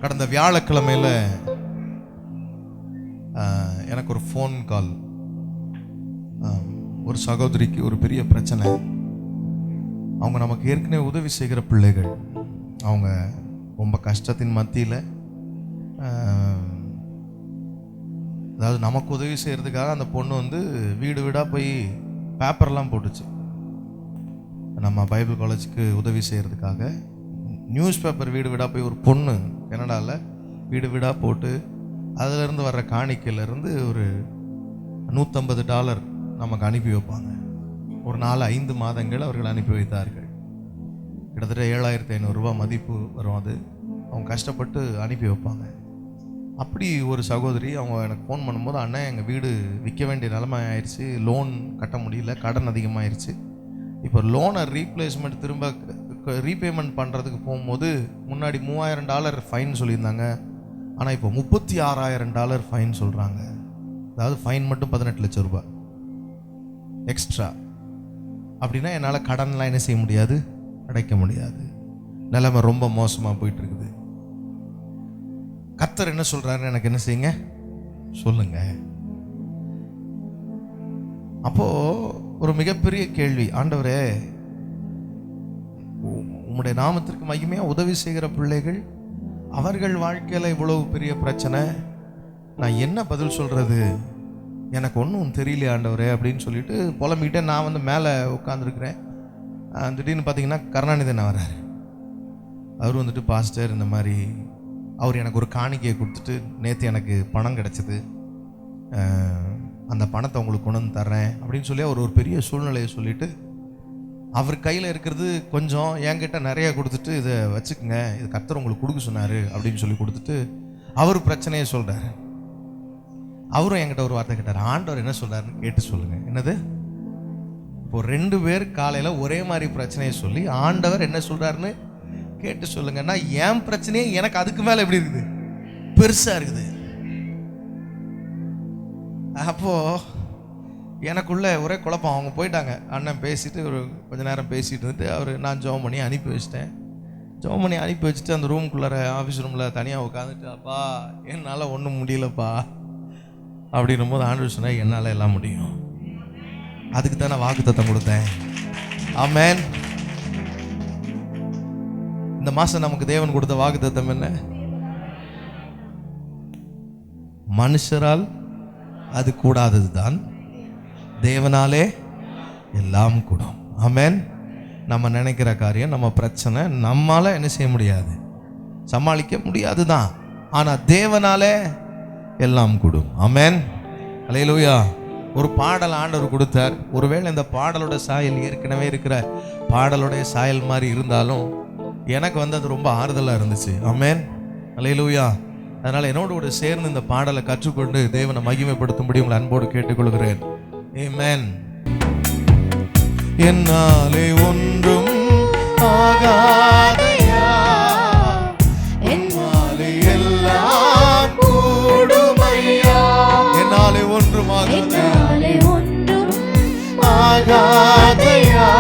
கடந்த வியாழக்கிழமையில் எனக்கு ஒரு ஃபோன் கால். ஒரு சகோதரிக்கு ஒரு பெரிய பிரச்சனை. அவங்க நமக்கு ஏற்கனவே உதவி செய்கிற பிள்ளைகள். அவங்க ரொம்ப கஷ்டத்தின் மத்தியில், அதாவது நமக்கு உதவி செய்கிறதுக்காக அந்த பொண்ணு வந்து வீடு வீடாக போய் பேப்பர்லாம் போட்டுச்சு. நம்ம பைபிள் காலேஜுக்கு உதவி செய்கிறதுக்காக நியூஸ் பேப்பர் வீடு வீடாக போய் ஒரு பொண்ணு கனடாவில் வீடு வீடாக போட்டு அதிலிருந்து வர்ற காணிக்கையிலேருந்து ஒரு $150 நமக்கு அனுப்பி வைப்பாங்க. ஒரு 4-5 மாதங்கள் அவர்கள் அனுப்பி வைத்தார்கள். கிட்டத்தட்ட 7,500 மதிப்பு வரும். அது அவங்க கஷ்டப்பட்டு அனுப்பி வைப்பாங்க. அப்படி ஒரு சகோதரி அவங்க எனக்கு ஃபோன் பண்ணும்போது, அண்ணன் எங்கள் வீடு விற்க வேண்டிய நிலைமை ஆயிடுச்சு, லோன் கட்ட முடியல, கடன் அதிகமாகிடுச்சு, இப்போ லோனை ரீப்ளேஸ்மெண்ட் திரும்ப ரீபேமெண்ட் பண்ணுறதுக்கு போகும்போது முன்னாடி $3,000 ஃபைன் சொல்லியிருந்தாங்க. ஆனால் இப்போ $36,000 ஃபைன் சொல்கிறாங்க. அதாவது ஃபைன் மட்டும் 18 லட்சம் ரூபாய் எக்ஸ்ட்ரா. அப்படின்னா என்னால் கடன்லாம் என்ன செய்ய முடியாது, அடைக்க முடியாது. நிலைமை ரொம்ப மோசமாக போயிட்டு இருக்குது. கர்த்தர் என்ன சொல்கிறாருன்னு எனக்கு என்ன செய்யுங்க சொல்லுங்க. அப்போது ஒரு மிகப்பெரிய கேள்வி, ஆண்டவரே உம்முடைய நாமத்திற்கு மகிமையாக உதவி செய்கிற பிள்ளைகள், அவர்கள் வாழ்க்கையில் இவ்வளவு பெரிய பிரச்சனை, நான் என்ன பதில் சொல்கிறது, எனக்கு ஒன்றும் தெரியல ஆண்டவரே அப்படின்னு சொல்லிட்டு புலம்பிக்கிட்டே நான் வந்து மேலே உட்காந்துருக்கிறேன். திடீர்னு பார்த்தீங்கன்னா கருணாநிதன் வர்றார். அவர் வந்துட்டு, பாஸ்டர் இந்த மாதிரி, அவர் எனக்கு ஒரு காணிக்கையை கொடுத்துட்டு நேற்று எனக்கு பணம் கிடச்சிது, அந்த பணத்தை உங்களுக்கு கொண்டு வந்து தர்றேன் அப்படின்னு சொல்லி அவர் ஒரு பெரிய சூழ்நிலையை சொல்லிவிட்டு, அவர் கையில் இருக்கிறது கொஞ்சம் என்கிட்ட நிறையா கொடுத்துட்டு, இதை வச்சுக்கோங்க, இது கர்த்தர் உங்களுக்கு கொடுக்க சொன்னார் அப்படின்னு சொல்லி கொடுத்துட்டு அவர் பிரச்சனையை சொல்கிறார். அவரும் என்கிட்ட ஒரு வார்த்தை கேட்டார், ஆண்டவர் என்ன சொல்கிறாருன்னு கேட்டு சொல்லுங்கள். என்னது? இப்போ 2 பேர் காலையில் ஒரே மாதிரி பிரச்சனையை சொல்லி ஆண்டவர் என்ன சொல்கிறாருன்னு கேட்டு சொல்லுங்கன்னா, என் பிரச்சனையே எனக்கு அதுக்கு மேலே எப்படி இருக்குது, பெருசாக இருக்குது. அப்போது எனக்குள்ள ஒரே குழப்பம். அவங்க போயிட்டாங்க. அண்ணன் பேசிட்டு ஒரு கொஞ்ச நேரம் பேசிகிட்டு இருந்துட்டு அவர், நான் ஜெபம் பண்ணி அனுப்பி வச்சிட்டேன். ஜெபம் பண்ணி அனுப்பி வச்சுட்டு அந்த ரூம்குள்ளார ஆஃபீஸ் ரூமில் தனியாக உட்காந்துட்டு, அப்பா என்னால் ஒன்றும் முடியலப்பா அப்படின்னும் போது ஆண்டவர் சொன்னால், என்னால் எல்லாம் முடியும். அதுக்கு தான் நான் வாக்குத்தத்தம் கொடுத்தேன். ஆமென். இந்த மாதம் நமக்கு தேவன் கொடுத்த வாக்குத்தத்தம் என்ன? மனுஷரால் அது கூடாதது தான், தேவனாலே எல்லாம் கூடும். ஆமென். நம்ம நினைக்கிற காரியம், நம்ம பிரச்சனை நம்மால என்ன செய்ய முடியாது, சமாளிக்க முடியாது தான், ஆனால் தேவனாலே எல்லாம் கூடும். ஆமென். அல்லேலூயா. ஒரு பாடல் ஆண்டவர் கொடுத்தார். ஒருவேளை இந்த பாடலோட சாயல் ஏற்கனவே இருக்கிற பாடலோடைய சாயல் மாதிரி இருந்தாலும் எனக்கு வந்து அது ரொம்ப ஆறுதலாக இருந்துச்சு. ஆமென். அல்லேலூயா. அதனால் என்னோடு கூட சேர்ந்து இந்த பாடலை கற்றுக்கொண்டு தேவனை மகிமைப்படுத்தும்படி உங்களை அன்போடு கேட்டுக்கொள்கிறேன். ஆமென். என்னாலே ஒன்றும் ஆகாதையா, என்னாலே எல்லாம் கூடுமையா, என்னாலே ஒன்றும் ஆகாதையா,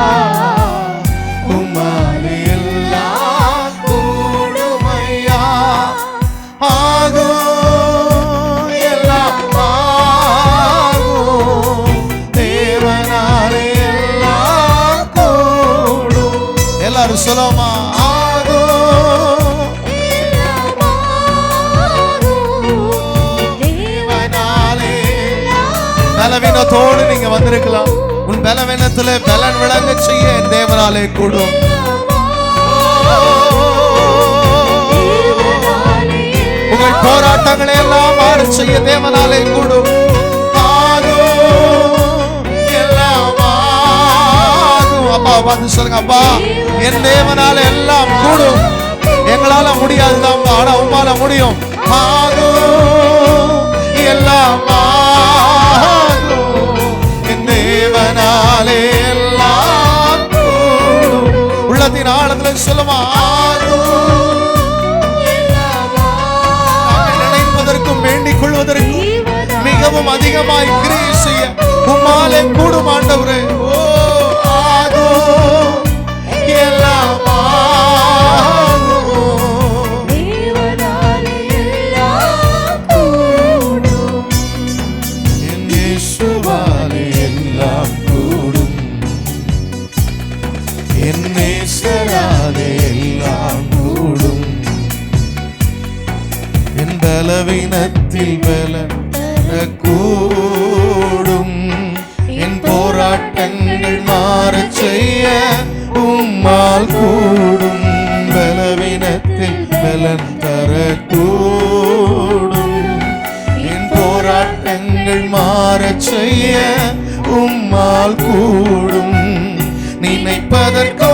உம்மாலே எல்லாம் கூடுமையா, ஆகும் எல்லாம் ஆகும், தேவனாலே எல்லாம் கூடும். எல்லாரும் சொல்லுமா, ஆகும் தேவனாலே. பலவீனத்தோடு நீங்க வந்திருக்கலாம். உன் பலவீனத்துல பலன் விளங்க செய்ய தேவனாலே கூடும். உங்கள் போராட்டங்களை எல்லாம் மாற செய்ய தேவனாலே கூடும். எல்லாம் ஆகும். அப்பா பார்த்து சொல்லுங்க, அப்பா என் தேவனால எல்லாம் கூடும். எங்களால முடியாதுதான், ஆனா உம்மால முடியும். ஆகும் எல்லாம் ஆகும், என் தேவனாலே எல்லாம் கூடும். உள்ளத்தின் ஆழத்துல சொல்லுமா, நினைப்பதற்கும் வேண்டிக் கொள்வதற்கும் மிகவும் அதிகமாய் கிரியை செய்ய உம்மாலே கூடும் ஆண்டவரே. ஓ ஆகும் எல்லாம் ஆகும், நேசராலே எல்லாம் கூடும். என் பலவீனத்தில் பலன் கூடும். என் போராட்டங்கள் மாறச் செய்ய உம்மால் கூடும். பலவீனத்தில் பலன் தரக்கூடும். என் போராட்டங்கள் மாறச் செய்ய உம்மால் கூடும். நினைப்பதற்கோ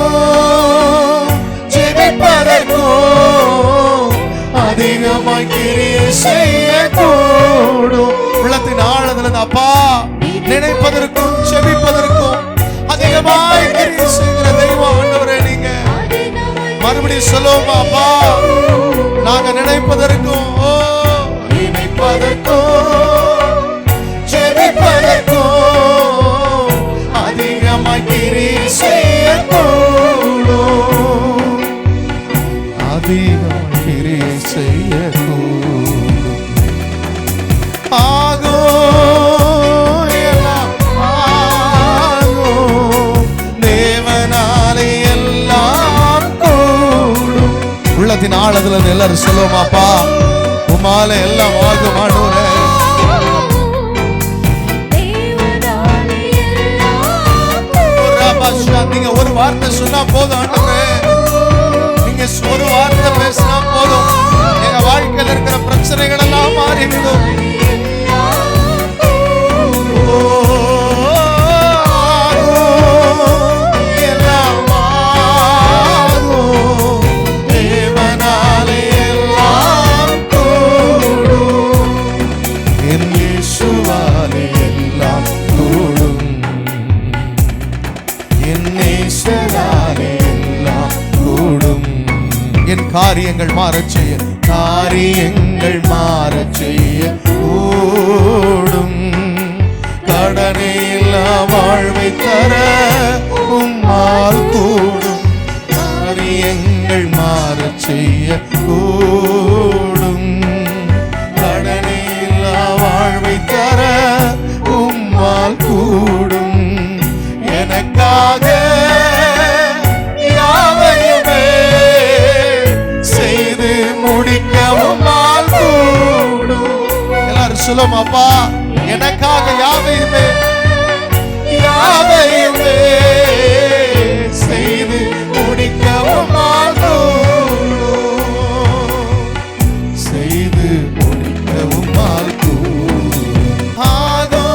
ஜெபிப்பதற்கோ அதிகமாய் கிரியை செய்ய கூடும். உள்ளத்தின் ஆழத்துல அப்பா, நினைப்பதற்கும் ஜெபிப்பதற்கும் அதிகமாய் கிரியை செய்கிற தெய்வம் ஆண்டவரே நீங்க. மறுபடியும் சொல்லுவோமா அப்பா, நாங்க நினைப்பதற்கும் ஜெபிப்பதற்கும் அதிகமாய் கிரியை செய்ய கூடும். அதிகமாய் கிரியை செய்ய கூடும். ஆகோ எல்லாம் ஆகும். தேவனாலே எல்லாம் கூடும். உள்ளத்தின் ஆழத்துல எல்லாரும் சொல்லுவோமாப்பா, உமால எல்லாம் ஆகும் ஆண்டவரே. நீங்க ஒரு வார்த்தை சொன்னா போதும் ஆண்டவரே. நீங்க ஒரு வார்த்தை பேசினா போதும், எங்க வாழ்க்கையில் இருக்கிற பிரச்சனைகள் எல்லாம் மாறிவிடும். என் காரியங்கள் மாறச் செய்ய, காரியங்கள் மாறச் செய்ய கூடும். கடனே இல்லா வாழ்வை தர உம்மால் கூடும். காரியங்கள் மாறச் செய்ய கூடும். கடனே இல்லா வாழ்வை தர உம்மால் கூடும். எனக்காக யாவையுமே செய்து முடிக்கவும் கூடும். எல்லாரும் சொல்லும் அப்பா, எனக்காக யாவையுமே யாவையுமே செய்து முடிக்கவும் கூடும். செய்து முடிக்கவும் கூடும். ஆகோ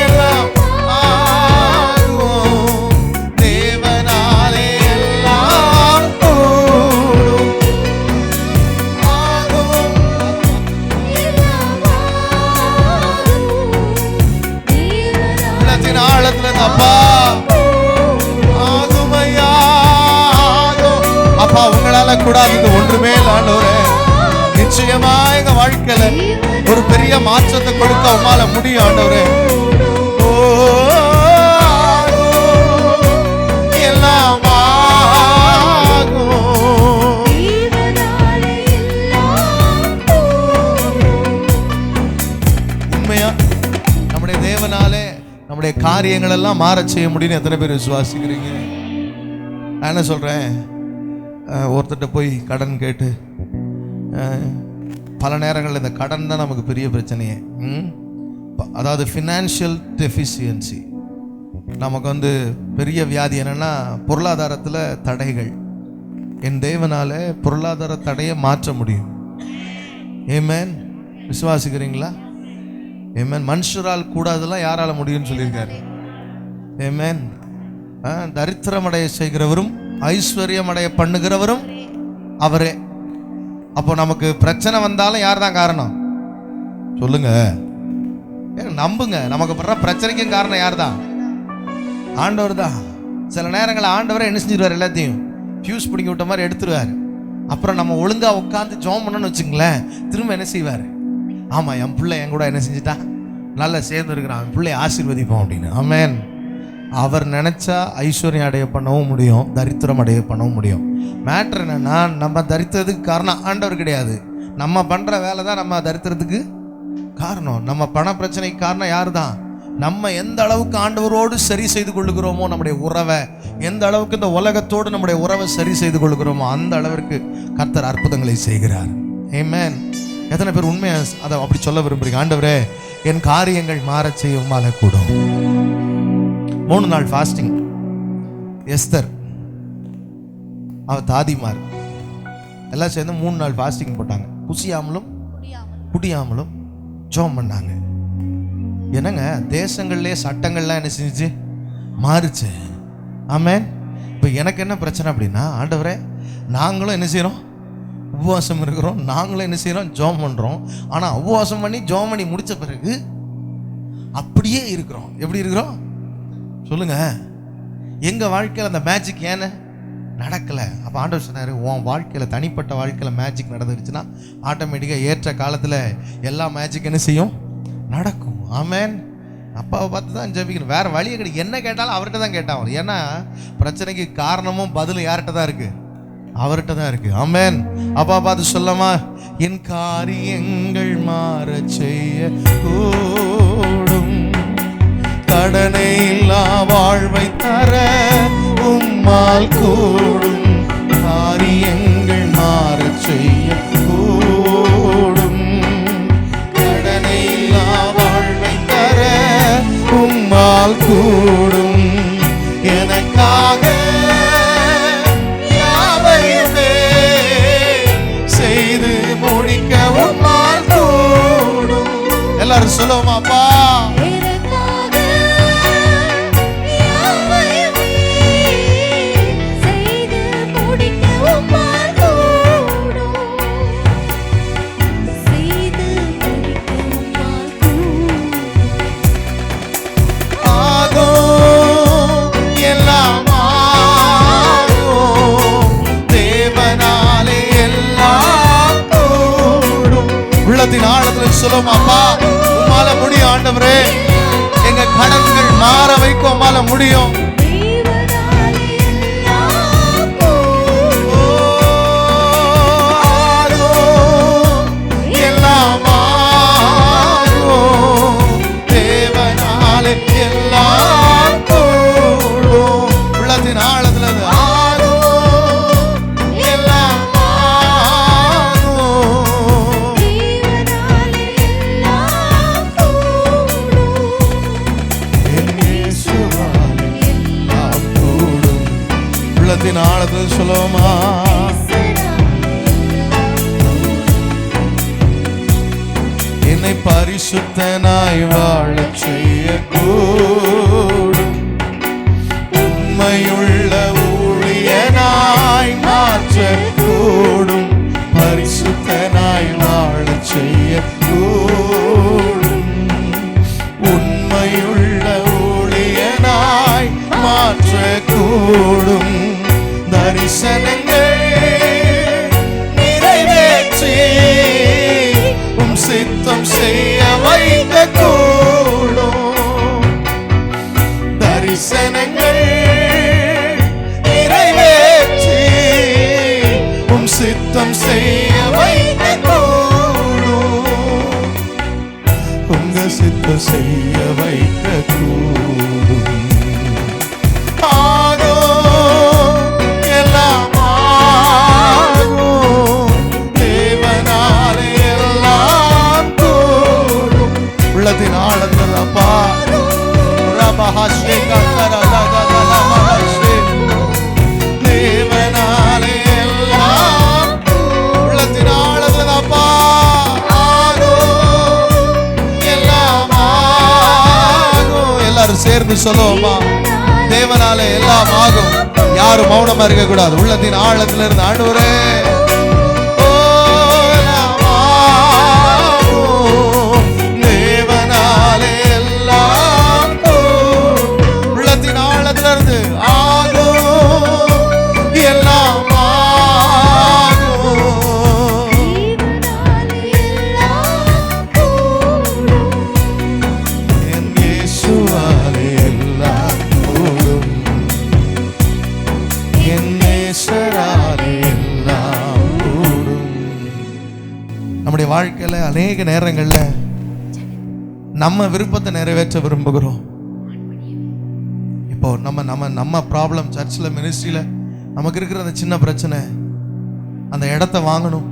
எல்லாம் ஆகும். தேவனாலே எல்லாம் கூடும். ஆகும் உள்ளத்தின் ஆழத்துல அப்பா, ஆகுமையா ஆகும். அப்பா, உங்களால கூடாதது ஒன்றுமே இல்லை ஆண்டவரே. நிச்சயமா எங்க வாழ்க்கையில ஒரு பெரிய மாற்றத்தை கொடுக்க உம்மால முடியும் ஆண்டவரே. எல்லாம் ஆகும். உண்மையா நம்முடைய தேவனாலே நம்முடைய காரியங்கள் எல்லாம் மாறச் செய்ய முடியும்னு எத்தனை பேர் விசுவாசிக்கிறீங்க? நான் என்ன சொல்றேன், ஒருத்தட்ட போய் கடன் கேட்டு, பல நேரங்களில் இந்த கடன் தான் நமக்கு பெரிய பிரச்சனையே. அதாவது ஃபினான்ஷியல் டெஃபிஷியன்சி நமக்கு பெரிய வியாதி. என்னன்னா பொருளாதாரத்தில் தடைகள். என் தேவனால பொருளாதார தடையை மாற்ற முடியும். ஏமேன், விசுவாசிக்கிறீங்களா? ஏமேன். மனுஷரால் கூடாதெல்லாம் யாரால முடியும்னு சொல்லியிருக்காரு. ஏமேன். தரித்திரமடைய செய்கிறவரும் ஐஸ்வர்யமடைய பண்ணுகிறவரும் அவரே. அப்போ நமக்கு பிரச்சனை வந்தாலும் யார் தான் காரணம் சொல்லுங்க? நம்புங்க, நமக்கு படுற பிரச்சனைக்கும் காரணம் யார் தான்? ஆண்டவர் தான். சில நேரங்களில் ஆண்டவரை என்ன செஞ்சிருவார், எல்லாத்தையும் ஃபியூஸ் பிடிங்கி விட்ட மாதிரி எடுத்துருவார். அப்புறம் நம்ம ஒழுங்கா உட்காந்து ஜோம் பண்ணணும்னு வச்சுங்களேன், திரும்ப என்ன செய்வார்? ஆமாம், என் பிள்ளை என் கூட என்ன செஞ்சுட்டா, நல்லா சேர்ந்து இருக்கிறான், என் பிள்ளையை ஆசீர்வதிப்போம் அப்படின்னு. ஆமென். அவர் நினச்சா ஐஸ்வர்யம் அடைய பண்ணவும் முடியும், தரித்திரம் அடைய பண்ணவும் முடியும். மேட்ரு என்னன்னா, நம்ம தரித்திரத்துக்கு காரணம் ஆண்டவர் கிடையாது. நம்ம பண்ணுற வேலை தான் நம்ம தரித்திரத்துக்கு காரணம். நம்ம பண பிரச்சனைக்கு காரணம் யார் தான்? நம்ம எந்த அளவுக்கு ஆண்டவரோடு சரி செய்து கொள்ளுகிறோமோ, நம்முடைய உறவை எந்த அளவுக்கு இந்த உலகத்தோடு நம்முடைய உறவை சரி செய்து கொள்கிறோமோ அந்த அளவிற்கு கர்த்தர் அற்புதங்களை செய்கிறார். ஆமென். எத்தனை பேர் உண்மையா அதை அப்படி சொல்ல விரும்புறீங்க? ஆண்டவரே, என் காரியங்கள் மாறச் செய்ய உம்மால கூடும். 3 நாள் ஃபாஸ்டிங். எஸ்தர், அவ தாதிமார் எல்லாம் சேர்ந்து 3 நாள் ஃபாஸ்டிங் போட்டாங்க. புசியாமலும் குடியாமலும் ஜெபம் பண்ணாங்க. என்னங்க, தேசங்கள்லேயே சட்டங்கள்லாம் என்ன செஞ்சுச்சு? மாறுச்சு. ஆமென். இப்போ எனக்கு என்ன பிரச்சனை அப்படின்னா, ஆண்டவரே, நாங்களும் என்ன செய்கிறோம்? உபவாசம் இருக்கிறோம், நாங்களும் என்ன செய்கிறோம்? ஜெபம் பண்ணுறோம். ஆனால் உபவாசம் பண்ணி ஜெபம் பண்ணி முடித்த பிறகு அப்படியே இருக்கிறோம். எப்படி இருக்கிறோம் சொல்லுங்க? எங்கள் வாழ்க்கையில் அந்த மேஜிக் ஏன்னு நடக்கலை. அப்போ ஆண்டவர் சொன்னார், உன் வாழ்க்கையில் தனிப்பட்ட வாழ்க்கையில் மேஜிக் நடந்துருச்சுன்னா ஆட்டோமேட்டிக்காக ஏற்ற காலத்தில் எல்லா மேஜிக் என்ன செய்யும்? நடக்கும். ஆமென். அப்பாவை பார்த்து தான் ஜெபிக்கணும், வேறு வழியே கிடையாது. என்ன கேட்டாலும் அவர்கிட்ட தான் கேட்டான். ஏன்னா பிரச்சனைக்கு காரணமும் பதிலும் யார்கிட்ட தான் இருக்குது? அவர்கிட்ட தான் இருக்குது. ஆமென். அப்பா பார்த்து சொல்லமா, என் காரியங்கள் மாற செய்ய கூடும், கடனை இல்லா வாழ்வை தர உம்மால் கூடும், காரியங்கள் மாற செய்ய கூடும், கடனை இல்லா வாழ்வை தர உம்மால் கூடும், எனக்காக யாவையுமே செய்து முடிக்க உம்மால் கூடும். எல்லாரும் சொல்லுவோமாப்பா? சொல்லுவோமாப்பா? உம்மால முடியும் ஆண்டவரே, எங்க கடன்கள் மாற வைக்க உம்மால முடியும். எல்லாம் தேவனாலே எல்லாம் கூடும். உள்ளத்தின் ஆழத்துல ஆழத்தில் சொல்லுவோமா? என்னை பரிசுத்தனாய் வாழச் செய்ய கூடும், உண்மையுள்ள ஊழியனாய் மாற்ற கூடும், பரிசுத்தனாய் வாழச் செய்ய கூடும், உண்மையுள்ள ஊழியனாய் மாற்ற கூடும், தரிசனங்கள் நிறைவேற்றி உம் சித்தம் செய்ய வைக்க கூடும், தரிசனங்கள் நிறைவேற்றி உம் சித்தம் செய்ய வைக்க கூடும், உங்க சித்தம் செய்ய வைக்க கூடும். உள்ளத்தின் ஆழத்தில் அப்பா தேவனாலே எல்லாம், உள்ளத்தின் ஆழத்தில் அப்பா எல்லாம் ஆகும். எல்லாரும் சேர்ந்து சொல்லுவோமா? தேவனாலே எல்லாம் ஆகும். யாரும் மௌனமா இருக்க கூடாது. உள்ளத்தின் ஆழத்தில் இருந்து ஆண்டவரே வாழ்க்கையில அநேக நேரங்கள்ல நம்ம விருப்பத்தை நிறைவேற்ற விரும்புகிறோம். இப்போ நம்ம ப்ராப்ளம் சர்ச்சில் மினிஸ்ட்ரியில் நமக்கு இருக்கிற அந்த சின்ன பிரச்சனை, அந்த இடத்த வாங்கணும்,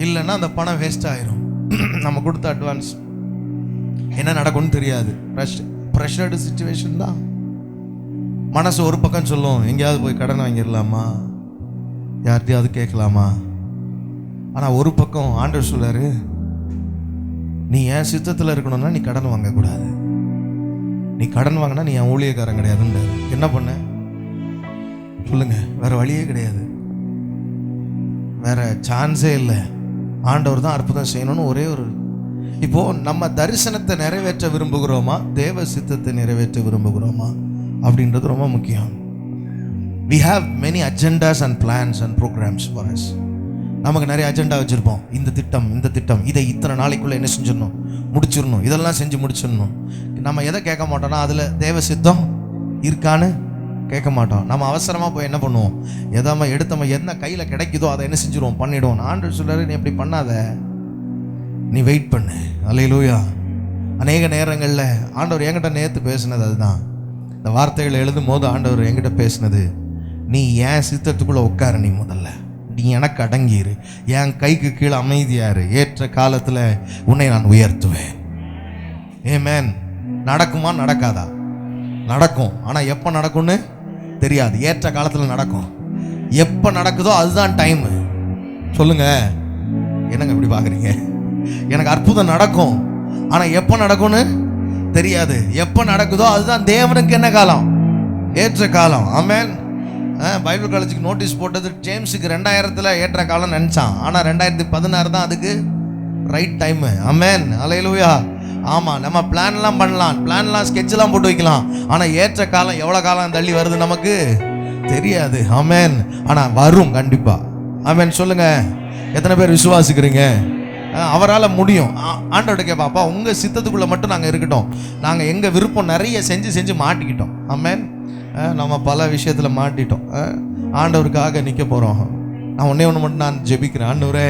இல்லைன்னா அந்த பணம் வேஸ்ட் ஆயிரும். நம்ம கொடுத்த அட்வான்ஸ் என்ன நடக்கும்னு தெரியாது. ப்ரெஷர்டு சிச்சுவேஷன் தான். மனசு ஒரு பக்கம் சொல்லும், எங்கேயாவது போய் கடன் வாங்கிடலாமா, யார்கிட்டையாவது கேட்கலாமா. ஆனால் ஒரு பக்கம் ஆண்டவர் சொல்றாரு, நீ என் சித்தத்தில் இருக்கணும்னா நீ கடன் வாங்கக்கூடாது. நீ கடன் வாங்கினா நீ என் ஊழியக்காரன் கிடையாதுன்னு. என்ன பண்ண சொல்லுங்க? வேற வழியே கிடையாது, வேற சான்ஸே இல்லை. ஆண்டவர் தான் அற்புதம் செய்யணும்னு ஒரே ஒரு. இப்போ நம்ம தரிசனத்தை நிறைவேற்ற விரும்புகிறோமா, தேவ சித்தத்தை நிறைவேற்ற விரும்புகிறோமா அப்படின்றது ரொம்ப முக்கியம். We have many agendas and plans and programs for us. நமக்கு நிறைய அஜெண்டா வச்சுருப்போம். இந்த திட்டம் இதை இத்தனை நாளைக்குள்ளே என்ன செஞ்சிடணும், முடிச்சிடணும், இதெல்லாம் செஞ்சு முடிச்சிடணும். நம்ம எதை கேட்க மாட்டோம்னா அதில் தேவ சித்தம் இருக்கான்னு கேட்க மாட்டோம். நம்ம அவசரமாக போய் என்ன பண்ணுவோம், எதாம எடுத்தோம், என்ன கையில் கிடைக்குதோ அதை என்ன செஞ்சிருவோம், பண்ணிவிடுவோம். ஆண்டவர் சொல்றாரு, நீ அப்படி பண்ணாத, நீ வெயிட் பண்ணு. அல்லேலூயா. அநேக நேரங்களில் ஆண்டவர் என்கிட்ட நேற்று பேசினது அதுதான். இந்த வார்த்தைகளை எழுதும் போது ஆண்டவர் என்கிட்ட பேசினது, நீ என் சித்தத்துக்குள்ளே உட்கார, நீ முதல்ல நீ எனக்கு அடங்கிரு, என் கைக்கு கீழே அமைதியாரு, ஏற்ற காலத்தில் உன்னை நான் உயர்த்துவேன். ஆமென். நடக்குமா நடக்காதா? நடக்கும். ஆனால் எப்போ நடக்கும்னு தெரியாது. ஏற்ற காலத்தில் நடக்கும். எப்போ நடக்குதோ அதுதான் டைமு. சொல்லுங்க, என்னங்க இப்படி பார்க்குறீங்க? எனக்கு அற்புதம் நடக்கும், ஆனால் எப்போ நடக்கும்னு தெரியாது. எப்போ நடக்குதோ அதுதான் தேவனுக்கு என்ன காலம், ஏற்ற காலம். ஆமென். பைபிள் காலேஜுக்கு நோட்டீஸ் போட்டது ஜேம்ஸுக்கு 2000 ஏற்ற காலம் நினச்சான், ஆனால் 2016 தான் அதுக்கு ரைட் டைமு. ஆமென். அல்லேலூயா. ஆமாம், நம்ம பிளான்லாம் பண்ணலாம், பிளான்லாம் ஸ்கெட்செலாம் போட்டு வைக்கலாம், ஆனால் ஏற்ற காலம் எவ்வளோ காலம் தள்ளி வருது நமக்கு தெரியாது. ஆமென். ஆனால் வரும் கண்டிப்பாக. ஆமென். சொல்லுங்கள், எத்தனை பேர் விசுவாசிக்கிறீங்க? அவரால் முடியும். ஆண்டவர்கிட்ட கேட்பாப்பா, உங்கள் சித்தத்துக்குள்ளே மட்டும் நாங்கள் இருக்கட்டும், நாங்கள் எங்கள் விருப்பம் நிறைய செஞ்சு மாட்டிக்கிட்டோம். ஆமென். நம்ம பல விஷயத்தில் மாட்டிட்டோம். ஆண்டவருக்காக நிற்க போகிறோம். நான் ஒன்றே ஒன்று மட்டும் நான் ஜெபிக்கிறேன். ஆண்டவரே,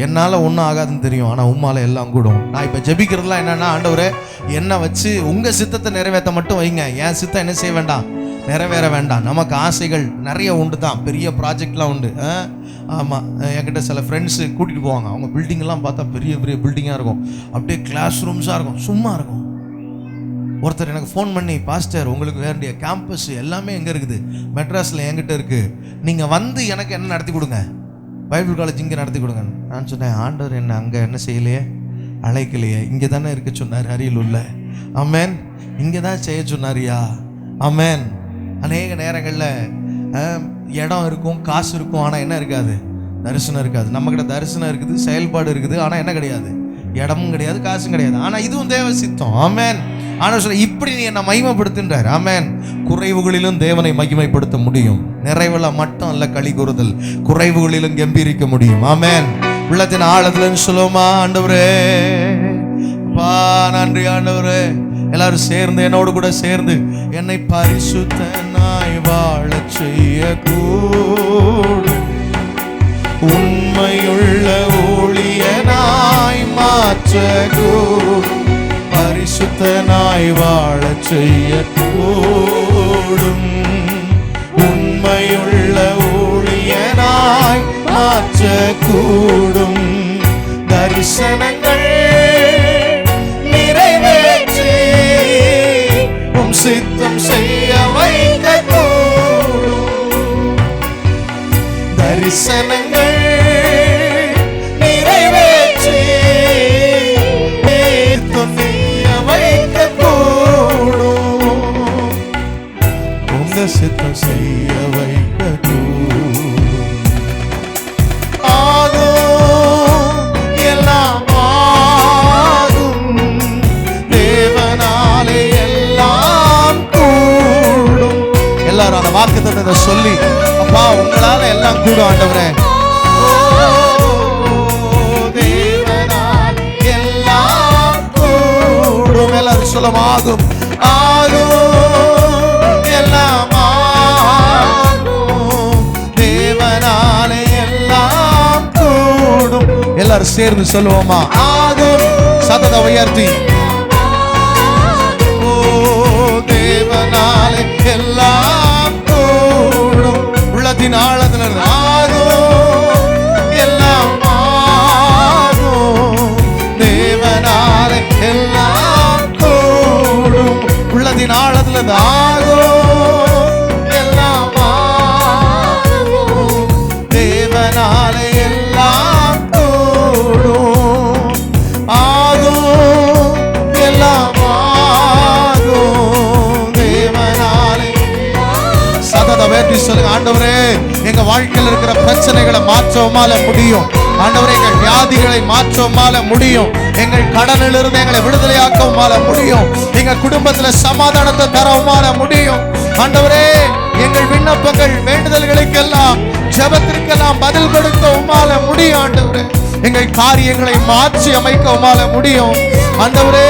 என்னால் ஒன்றும் ஆகாதுன்னு தெரியும், ஆனால் உம்மால் எல்லாம் கூடும். நான் இப்போ ஜெபிக்கிறதுலாம் என்னென்னா, ஆண்டவரே என்னை வச்சு உங்கள் சித்தத்தை நிறைவேற்ற மட்டும் வைங்க, என் சித்தம் என்ன செய்ய வேண்டாம், நிறைவேற வேண்டாம். நமக்கு ஆசைகள் நிறைய உண்டு தான், பெரிய ப்ராஜெக்ட்லாம் உண்டு. ஆமாம், என்கிட்ட சில ஃப்ரெண்ட்ஸு கூட்டிகிட்டு போவாங்க. அவங்க பில்டிங்கெல்லாம் பார்த்தா பெரிய பெரிய பில்டிங்காக இருக்கும், அப்படியே கிளாஸ் ரூம்ஸாக இருக்கும், சும்மா இருக்கும். ஒருத்தர் எனக்கு ஃபோன் பண்ணி, பாஸ்டர் உங்களுக்கு வேண்டிய கேம்பஸ் எல்லாமே எங்கே இருக்குது, மெட்ராஸில் என்கிட்ட இருக்குது, நீங்கள் வந்து எனக்கு என்ன நடத்தி கொடுங்க, பைபிள் காலேஜ் இங்கே நடத்தி கொடுங்க. நான் சொன்னேன், ஆண்டவர் என்ன அங்கே என்ன செய்யலையே, அழைக்கலையே, இங்கே தானே இருக்க சொன்னார் அரியலூர்ல. ஆமென். இங்கே தான் செய்ய சொன்னாரியா. ஆமென். அநேக நேரங்களில் இடம் இருக்கும், காசு இருக்கும், ஆனால் என்ன இருக்காது, தரிசனம் இருக்காது. நம்மக்கிட்ட தரிசனம் இருக்குது, செயல்பாடு இருக்குது, ஆனால் என்ன கிடையாது, இடமும் கிடையாது, காசும் கிடையாது. ஆனால் இதுவும் தேவ சித்தம். ஆமென். ஆனால் சொல்ல, இப்படி நீ என்னை மகிமைப்படுத்துன்றார். ஆமென். குறைவுகளிலும் தேவனை மகிமைப்படுத்த முடியும். நிறைவுல மட்டும் அல்ல களி கூறுதல், குறைவுகளிலும் கம்பீரிக்க முடியும். ஆமென். உள்ளத்தின் ஆழத்துல சொல்லுமா, ஆண்டவரே பா நன்றி ஆண்டவரே. எல்லாரும் சேர்ந்து என்னோடு கூட சேர்ந்து, என்னை பரிசுத்தனாய் வாழ செய்ய கூடும், உண்மையுள்ள ஊழியனாய் மாற்ற கூடும், பரிசுத்தனாய் வாழ செய்ய கூடும், உண்மையுள்ள ஊழியனாய் மாற்ற கூடும், தரிசனங்கள் நிறைவேற்றி உம் சித்தம் செய்ய வைக்க கூடும், தரிசனங்கள் நிறைவேற்றி வைக்க கூடும், உங்க சித்தம் செய்ய வைக்க கூடும். ஆகும், எல்லாம் ஆகும், தேவனாலே எல்லாம் கூடும். எல்லாரும் அந்த வாக்குத்தத்தத்தை சொல்லி, அப்பா உங்களால எல்லாம் கூடும் ஆண்டவரே. தேவனால் எல்லாம் கூடும். எல்லாரும் சொல்லும், ஆகும் ஆகும், எல்லாம் ஆகும், தேவனாலே எல்லாம் கூடும். எல்லாரும் சேர்ந்து சொல்லுவோமா, ஆகும். சத்தத்தை உயர்த்தி, ஓ தேவ தேவனாலே எல்லாம் கூடும். உள்ளத்தின் ஆழத்துல ஆகும், எல்லாம் ஆகும். தேவனாலே எல்லாம் கூடும். உள்ளத்தின் ஆழத்துல ஆகும், எல்லாம் ஆகும். தேவனாலே எல்லாம் கூடும். ஆகும், எல்லாம் ஆகும். தேவனாலே சதத வேண்டி சொல்லுங்க, ஆண்டவரே எங்க வாழ்க்கையில் இருக்கிற பிரச்சனைகளை மாற்றவுமால முடியும். ஆண்டவரே எங்கள் வியாதிகளை மாற்றவுமால முடியும். எங்கள் கடனிலிருந்து எங்களை விடுதலையாக்கவுமால முடியும். எங்க குடும்பத்துல சமாதானத்தை தரவுமால முடியும். ஆண்டவரே எங்கள் விண்ணப்பங்கள் வேண்டுதல்களுக்கெல்லாம் ஜெபத்திற்கெல்லாம் பதில் கொடுக்க உமால முடியும். ஆண்டவரே எங்கள் காரியங்களை மாற்றி அமைக்க உமால முடியும். ஆண்டவரே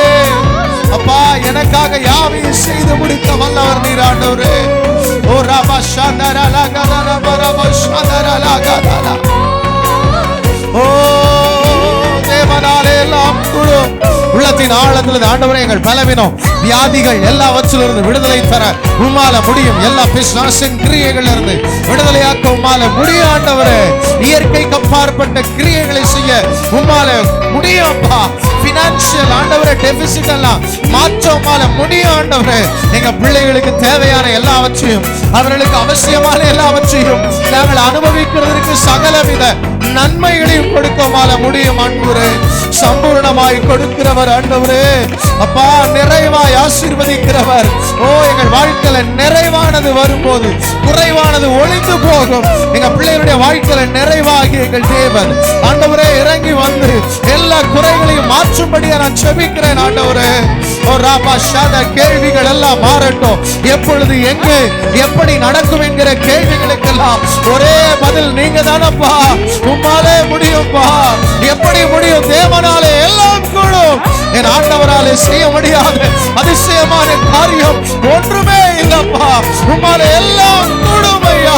அப்பா எனக்காக யாவையும் செய்து முடிக்க வல்லவர் நீர். ஆண்டவரே ஓ ரபா ஷாந்தரா கதரா பரபா ஷாந்தரா கதரா ஓ தேவனாலே எல்லாம் கூடும். உள்ளத்தின் ஆழத்தில் ஆண்டவரே எங்கள் பலவீனம் வியாதிகள் எல்லாவற்றிலிருந்து விடுதலை தர உம்மால முடியும். எல்லா பிசாசின் கிரியைகள் இருந்து விடுதலையாக்க உம்மால முடியும். ஆண்டவரே இயற்கைக்கு அப்பாற்பட்ட கிரியைகளை செய்ய உம்மால முடியும்ப்பா. பினான்சியல் ஆண்டவரே டெபிசிட் எல்லாம் மாற்ற உம்மால முடியும். ஆண்டவரே எங்க பிள்ளைகளுக்கு தேவையான எல்லாவற்றையும் அவர்களுக்கு அவசியமான எல்லாவற்றையும் நாங்கள் அனுபவிக்கிறதற்கு சகலவித நன்மைகளையும் கொடுக்க உம்மால முடியும். ஆண்டவரே சம்பூர்ணமாய் கொடுக்கிறவர். ஆண்டவரே அப்பா நிறைவாய் ஆசீர்வதிக்கிறவர். ஓ எங்கள் வாழ்க்கையில நிறைவானது வரும்போது குறைவானது ஒளிந்து போகும். எங்க பிள்ளைகளுடைய வாழ்க்கையில நிறைவாகி எங்கள் தேவன் ஆண்டவரே இறங்கி வந்து எல்லா குறைகளையும் மாற்றும்படியா நான் செபிக்கிறேன். ஆண்டவரே ஓ ராபா ஷாதா கேள்விகள் எல்லாம் மாறட்டும். எப்பொழுது எங்கு எப்படி நடக்கும் என்கிற கேள்விகளுக்கெல்லாம் ஒரே பதில் நீங்க தானப்பா. உம்மாலே முடியும்பா. எப்படி முடியும்? தேவனாலே எல்லாம் கூடும். என் ஆண்டவராலே செய்ய முடியாத அதிசயமான காரியம் ஒன்றுமே இல்லப்பா. உம்மாலே எல்லாம் கூடும் ஐயா.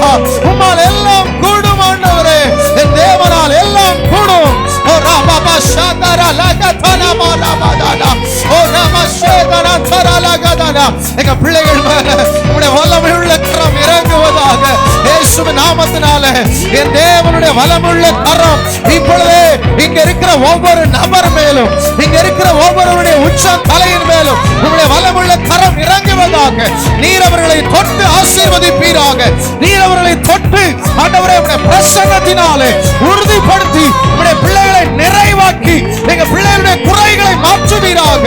உம்மாலே எல்லாம் கூடும் ஆண்டவரே. என் தேவனால் எல்லாம் கூடும். ஓ ராபா ஷாந்தரா லகதனா மாராபாதானா ஓ ராமா ஷேதனா தரா லகதனா எங்க பிள்ளைகள் மேல உம்முடைய வல்லமையுள்ள கரம் இறங்குவதாக இயேசுவின் நாமத்தினாலே. என் தேவனுடைய வல்லமையுள்ள கரம் இப்பொழுதே இங்க இருக்கிற ஒவ்வொரு நபர் மேலும் இங்க இருக்கிற ஒவ்வொருவருடைய உச்சம் தலையின் மேலும் உம்முடைய வல்லமையுள்ள கரம் இறங்குவதாக. நீர் அவர்களை தொட்டு ஆசீர்வதிப்பீராக. நீர் அவர்களை தொட்டு ஆண்டவரே உம்முடைய பிரசன்னத்தினாலே உறுதிப்படுத்தி உம்முடைய பிள்ளைகளை நிறைவாக்கி எங்க பிள்ளைகளுடைய குறைகளை மாற்றுவீராக.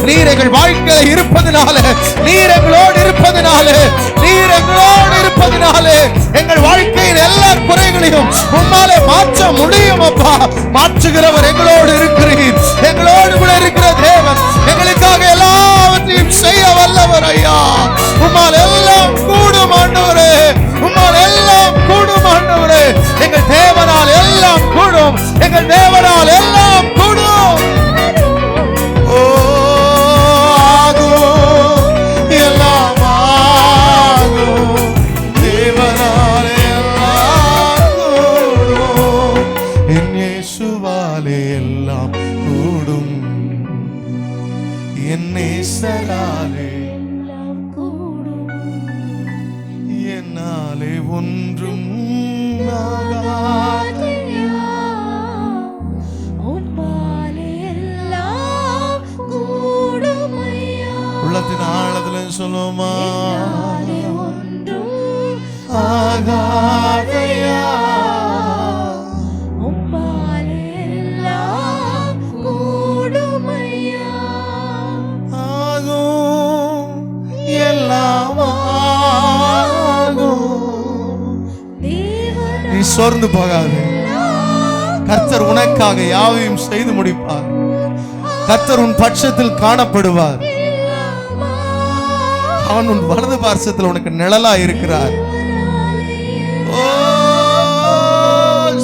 நீர் எங்கள் வாழ்க்கையில இருப்பதினாலே நீர் எங்களோடு இருப்பதினாலே நீர் எங்களோடு இருப்பதினாலே எங்கள் வாழ்க்கையின் எல்லா குறைகளையும் உம்மாலே மாற்ற முடியும் அப்பா. மாற்றுகிறவர் எங்களோடு இருக்கிறீர். எங்களோடு கூட இருக்கிற தேவன் எங்களுக்காக எல்லாவற்றையும் செய்ய வல்லவர் ஐயா. உம்மால் எல்லாம் கூடும் ஆண்டவரே. உம்மால் எல்லாம் கூடும் ஆண்டவரே. எங்கள் தேவனால் எல்லாம் கூடும். எங்கள் தேவனால் எல்லாம் கூடும். ஓ ஆகும், எல்லாம் ஆகும். தேவனால் எல்லாம் கூடும். என் இயேசுவாலே எல்லாம் கூடும். என் நேசராலே என்னாலே ஒன்றும் உள்ளத்தின் ஆழத்துல சொல்லுமா ஆகாதையா நீ சோர்ந்து போகாது. கர்த்தர் உனக்காக யாவையும் செய்து முடிப்பார். கர்த்தர் உன் பட்சத்தில் காணப்படுவார். அவன் உன் வலது பார்சத்தில் உனக்கு நிழலா இருக்கிறார். ஓ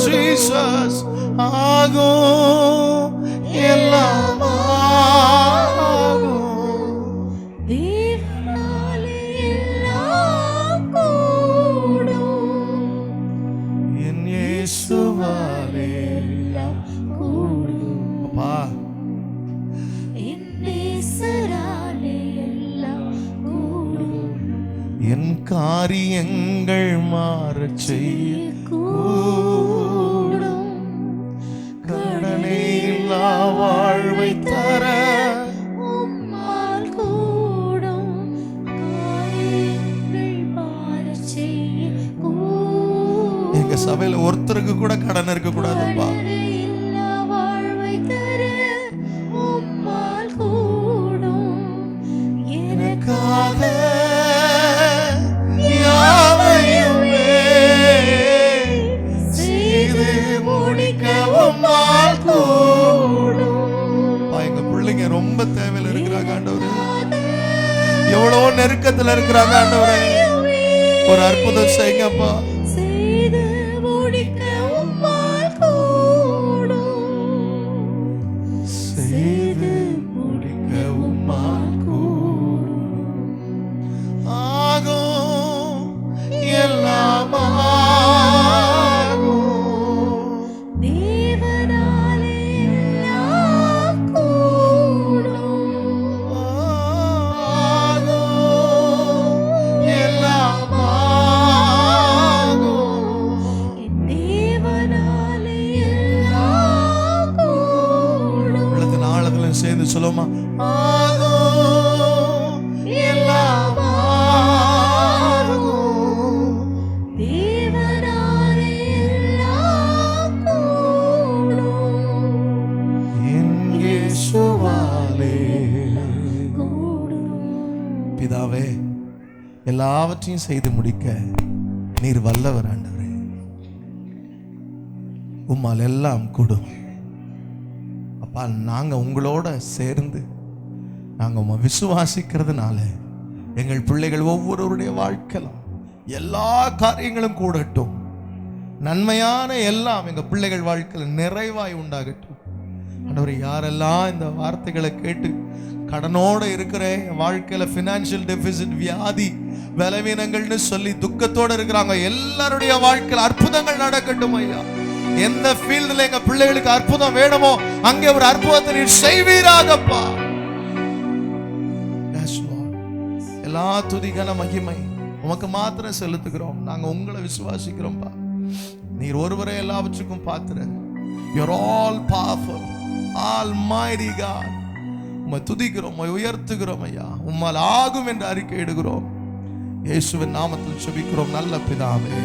ஜீசஸ் ஆகும், எல்லாம் ஆகும். என் இயேசுவாலே அப்பா காரியங்கள் மாறச் செய்ய கூடும். கடனே இல்லா வாழ்வை தர உம்மால் கூடும். காரியங்கள் மாறச் செய்ய கூடும். எங்க சபையில ஒருத்தருக்கு கூட கடன் இருக்க கூடாதுப்பா. இல்லா வாழ்வை தர உம்மால் கூடும். எனக்காக யாவையுமே செய்து முடிக்க உம்மால் கூடும். எங்க பிள்ளைங்க ரொம்ப தேவையில இருக்கிறாங்க ஆண்டவரே, எவ்வளவோ நெருக்கத்துல இருக்கிறாங்க ஆண்டவரே, ஒரு அற்புதம் செய்யுங்கப்பா. செய்து முடிக்க உம்மால் கூடும். செய்து முடிக்க உம்மால் கூடும். ஆகும் எல்லாம் ஆகும். தேவனாலே எல்லாம் கூடும். ஆகும் எல்லாம் ஆகும். என் தேவனாலே எல்லாம் கூடும். உள்ளத்தின் ஆழத்துல சேர்ந்து சொல்லுமா, ஆகும் எல்லாம் ஆகும். தேவனாலே எல்லாம் கூடும். என் இயேசுவாலே. கூடும். பிதாவே, எல்லாவற்றையும் செய்து முடிக்க நீர் வல்லவர் ஆண்டவரே. உம்மால் எல்லாம் கூடும். அப்பா, நாங்க உங்களோட சேர்ந்து நாங்க உம்மை விசுவாசிக்கிறதுனால எங்கள் பிள்ளைகள் ஒவ்வொருவருடைய வாழ்க்கையிலும் எல்லா காரியங்களும் கூடட்டும். நன்மையான எல்லாம் எங்க பிள்ளைகள் வாழ்க்கையில் நிறைவாய் உண்டாகட்டும். ஆண்டவரே, யாரெல்லாம் இந்த வார்த்தைகளை கேட்டு கடனோட இருக்கிற வாழ்க்கையில ஃபினான்ஷியல் டெபிசிட், வியாதி, பலவீனங்கள்னு சொல்லி துக்கத்தோட இருக்கிறாங்க, எல்லாருடைய வாழ்க்கையில் அற்புதங்கள் நடக்கட்டும் ஐயா. எந்த ஃபீல்டுல எங்க பிள்ளைகளுக்கு அற்புதம் வேணுமோ அங்கே ஒரு அற்புதத்தை நீர் செய்வீராகப்பா. எல்லா துதிகன மகிமை உமக்கு மாத்திரம் செலுத்துகிறோம். நாங்க உங்களை விசுவாசிக்கிறோம்ப்பா. நீர் ஒருவரே எல்லாவற்றுக்கும் பாத்திர. You're all powerful, almighty God. உம்மை துதிக்கிறோம், உம்மை உயர்த்துகிறோம் ஐயா. உம்மால் ஆகும் என்று அறிக்கை இடுகிறோம். இயேசுவின் நாமத்தில் ஜெபிக்கிறோம் நல்ல பிதாவே.